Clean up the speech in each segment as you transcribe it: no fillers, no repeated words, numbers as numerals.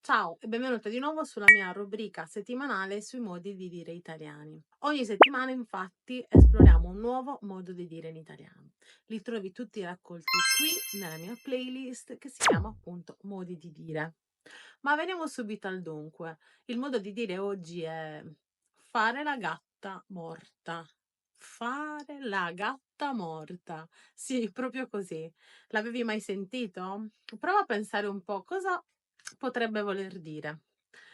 Ciao e benvenuta di nuovo sulla mia rubrica settimanale sui modi di dire italiani. Ogni settimana infatti esploriamo un nuovo modo di dire in italiano. Li trovi tutti raccolti qui nella mia playlist che si chiama appunto Modi di dire. Ma veniamo subito al dunque. Il modo di dire oggi è fare la gatta morta. Fare la gatta morta. Sì, proprio così. L'avevi mai sentito? Prova a pensare un po' cosa potrebbe voler dire.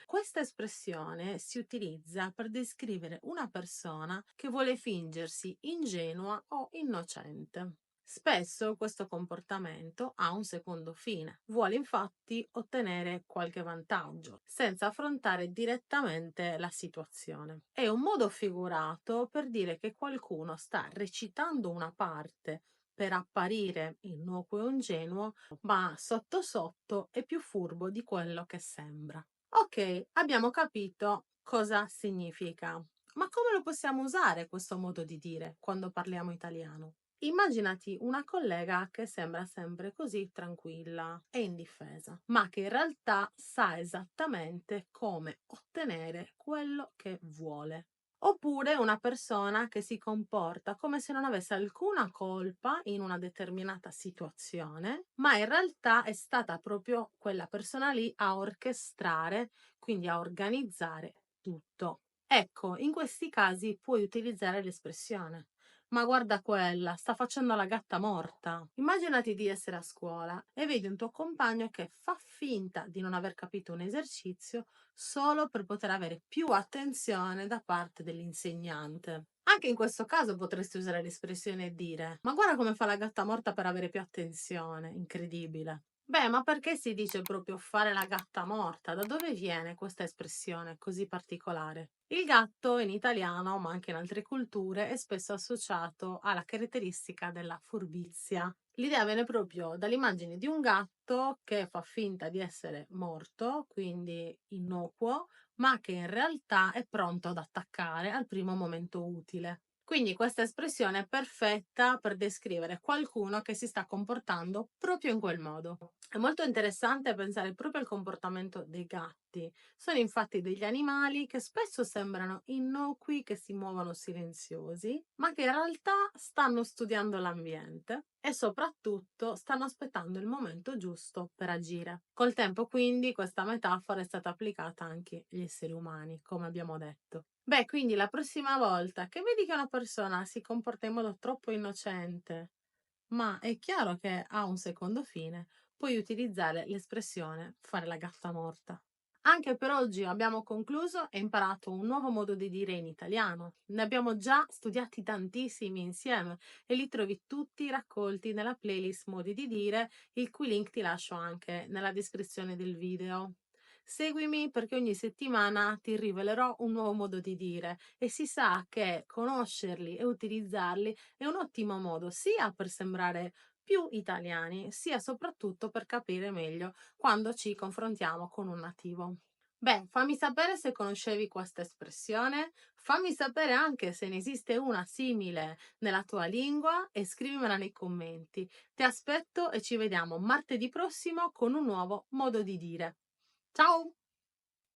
Questa espressione si utilizza per descrivere una persona che vuole fingersi ingenua o innocente. Spesso questo comportamento ha un secondo fine, vuole infatti ottenere qualche vantaggio senza affrontare direttamente la situazione. È un modo figurato per dire che qualcuno sta recitando una parte per apparire innocuo e ingenuo, ma sotto sotto è più furbo di quello che sembra. Ok, abbiamo capito cosa significa, ma come lo possiamo usare questo modo di dire quando parliamo italiano? Immaginati una collega che sembra sempre così tranquilla e indifesa, ma che in realtà sa esattamente come ottenere quello che vuole. Oppure una persona che si comporta come se non avesse alcuna colpa in una determinata situazione, ma in realtà è stata proprio quella persona lì a orchestrare, quindi a organizzare tutto. Ecco, in questi casi puoi utilizzare l'espressione. Ma guarda quella, sta facendo la gatta morta. Immaginati di essere a scuola e vedi un tuo compagno che fa finta di non aver capito un esercizio solo per poter avere più attenzione da parte dell'insegnante. Anche in questo caso potresti usare l'espressione e dire: ma guarda come fa la gatta morta per avere più attenzione, incredibile. Beh, ma perché si dice proprio fare la gatta morta? Da dove viene questa espressione così particolare? Il gatto in italiano, ma anche in altre culture, è spesso associato alla caratteristica della furbizia. L'idea viene proprio dall'immagine di un gatto che fa finta di essere morto, quindi innocuo, ma che in realtà è pronto ad attaccare al primo momento utile. Quindi questa espressione è perfetta per descrivere qualcuno che si sta comportando proprio in quel modo. È molto interessante pensare proprio al comportamento dei gatti. Sono infatti degli animali che spesso sembrano innocui, che si muovono silenziosi, ma che in realtà stanno studiando l'ambiente e soprattutto stanno aspettando il momento giusto per agire. Col tempo quindi questa metafora è stata applicata anche agli esseri umani, come abbiamo detto. Beh, quindi la prossima volta che vedi che una persona si comporta in modo troppo innocente, ma è chiaro che ha un secondo fine, puoi utilizzare l'espressione fare la gatta morta. Anche per oggi abbiamo concluso e imparato un nuovo modo di dire in italiano. Ne abbiamo già studiati tantissimi insieme e li trovi tutti raccolti nella playlist Modi di dire, il cui link ti lascio anche nella descrizione del video. Seguimi perché ogni settimana ti rivelerò un nuovo modo di dire e si sa che conoscerli e utilizzarli è un ottimo modo sia per sembrare più italiani, sia soprattutto per capire meglio quando ci confrontiamo con un nativo. Beh, fammi sapere se conoscevi questa espressione, fammi sapere anche se ne esiste una simile nella tua lingua e scrivimela nei commenti. Ti aspetto e ci vediamo martedì prossimo con un nuovo modo di dire. Ciao!